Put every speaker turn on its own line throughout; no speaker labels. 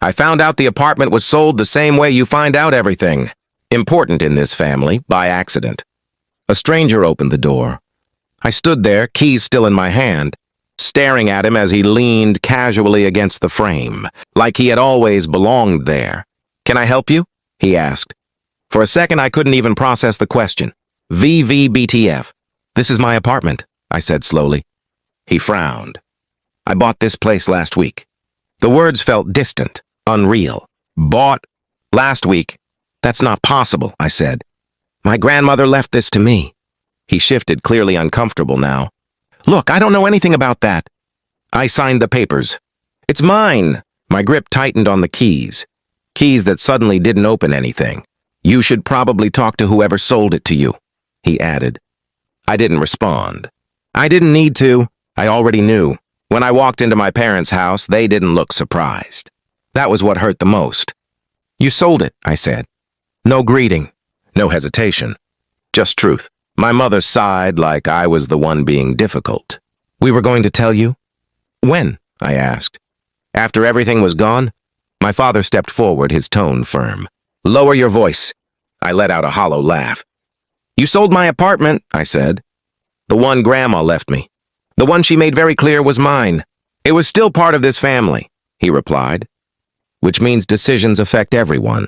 I found out the apartment was sold the same way you find out everything. Important in this family, by accident. A stranger opened the door. I stood there, keys still in my hand, staring at him as he leaned casually against the frame, like he had always belonged there. "Can I help you?" he asked. For a second, I couldn't even process the question. VVBTF. "This is my apartment," I said slowly. He frowned. "I bought this place last week." The words felt distant, unreal. "Bought last week? That's not possible," I said. "My grandmother left this to me." He shifted, clearly uncomfortable now. "Look, I don't know anything about that." I signed the papers. "It's mine." My grip tightened on the keys. Keys that suddenly didn't open anything. "You should probably talk to whoever sold it to you," he added. I didn't respond. I didn't need to. I already knew. When I walked into my parents' house, they didn't look surprised. That was what hurt the most. "You sold it," I said. No greeting, no hesitation, just truth. My mother sighed like I was the one being difficult. "We were going to tell you?" "When?" I asked. "After everything was gone?" My father stepped forward, his tone firm. "Lower your voice." I let out a hollow laugh. "You sold my apartment," I said. "The one Grandma left me. The one she made very clear was mine. It was still part of this family," he replied. "Which means decisions affect everyone."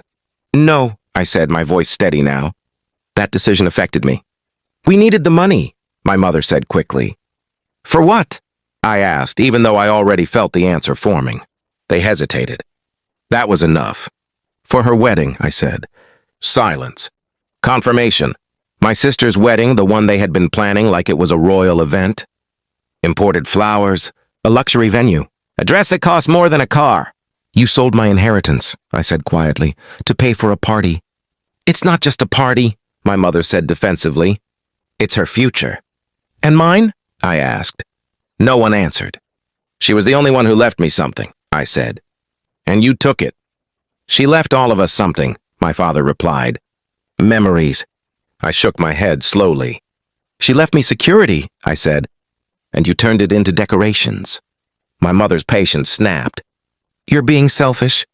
"No," I said, my voice steady now. "That decision affected me." "We needed the money," my mother said quickly. "For what?" I asked, even though I already felt the answer forming. They hesitated. That was enough. "For her wedding," I said. Silence. Confirmation. My sister's wedding, the one they had been planning like it was a royal event. Imported flowers, a luxury venue, a dress that cost more than a car. "You sold my inheritance," I said quietly, "to pay for a party." "It's not just a party," my mother said defensively. "It's her future." "And mine?" I asked. No one answered. "She was the only one who left me something," I said. "And you took it." "She left all of us something," my father replied. "Memories." I shook my head slowly. "She left me security," I said. "And you turned it into decorations." My mother's patience snapped. "You're being selfish."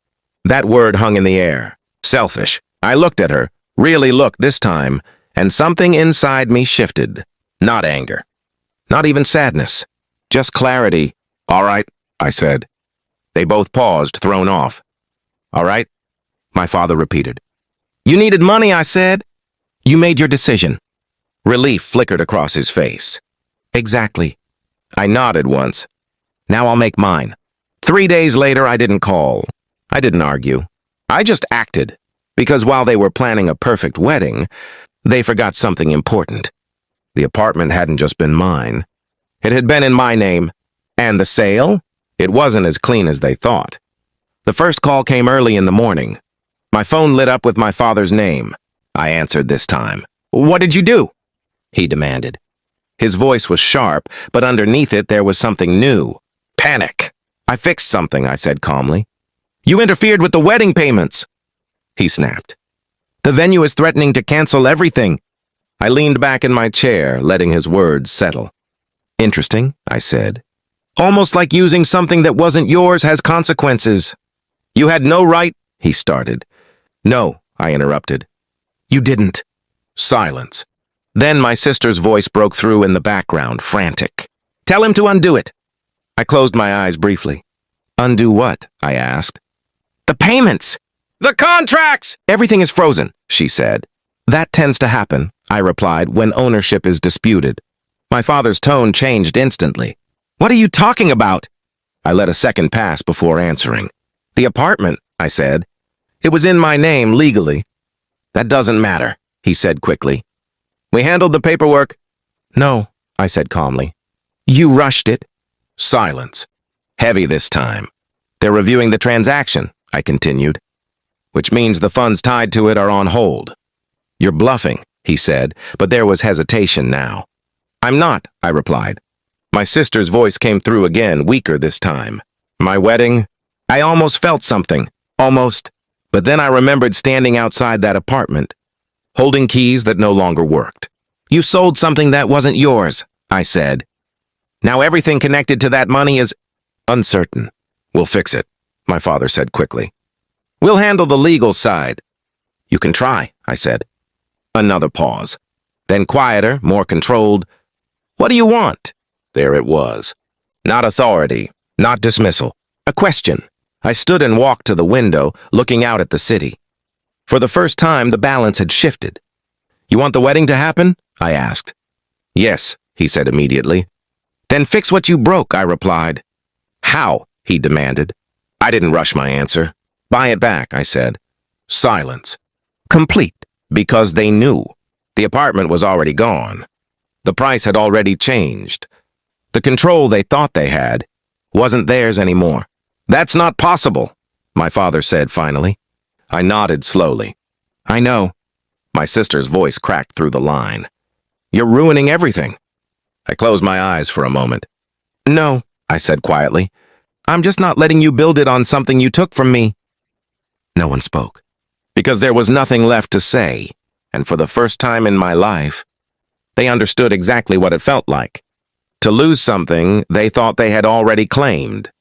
That word hung in the air. Selfish. I looked at her, really looked this time, and something inside me shifted. Not anger. Not even sadness. Just clarity. "All right," I said. They both paused, thrown off. "All right," my father repeated. "You needed money," I said. "You made your decision." Relief flickered across his face. "Exactly." I nodded once. "Now I'll make mine." 3 days later, I didn't call. I didn't argue. I just acted. Because while they were planning a perfect wedding, they forgot something important. The apartment hadn't just been mine. It had been in my name. And the sale? It wasn't as clean as they thought. The first call came early in the morning. My phone lit up with my father's name. I answered this time. "What did you do?" he demanded. His voice was sharp, but underneath it there was something new. Panic. "I fixed something," I said calmly. "You interfered with the wedding payments," he snapped. "The venue is threatening to cancel everything." I leaned back in my chair, letting his words settle. "Interesting," I said. "Almost like using something that wasn't yours has consequences." "You had no right," he started. "No," I interrupted. "You didn't." Silence. Then my sister's voice broke through in the background, frantic. "Tell him to undo it." I closed my eyes briefly. "Undo what?" I asked. "The payments! The contracts!" "Everything is frozen," she said. "That tends to happen," I replied, "when ownership is disputed." My father's tone changed instantly. "What are you talking about?" I let a second pass before answering. "The apartment," I said. "It was in my name legally." "That doesn't matter," he said quickly. "We handled the paperwork." "No," I said calmly. "You rushed it." Silence. Heavy this time. "They're reviewing the transaction," I continued. "Which means the funds tied to it are on hold." "You're bluffing," he said, but there was hesitation now. "I'm not," I replied. My sister's voice came through again, weaker this time. "My wedding? I almost felt something. Almost. But then I remembered standing outside that apartment, holding keys that no longer worked. You sold something that wasn't yours," I said. "Now everything connected to that money is uncertain. We'll fix it," my father said quickly. We'll handle the legal side. You can try, I said. Another pause. Then quieter, more controlled. What do you want? There it was. Not authority, not dismissal. A question. I stood and walked to the window, looking out at the city. For the first time, the balance had shifted. You want the wedding to happen? I asked. Yes, he said immediately. Then fix what you broke, I replied. How? He demanded. I didn't rush my answer. Buy it back, I said. Silence. Complete, because they knew. The apartment was already gone. The price had already changed. The control they thought they had wasn't theirs anymore. That's not possible, my father said finally. I nodded slowly. I know. My sister's voice cracked through the line. You're ruining everything. I closed my eyes for a moment. No, I said quietly. I'm just not letting you build it on something you took from me. No one spoke, because there was nothing left to say, and for the first time in my life, they understood exactly what it felt like. To lose something they thought they had already claimed.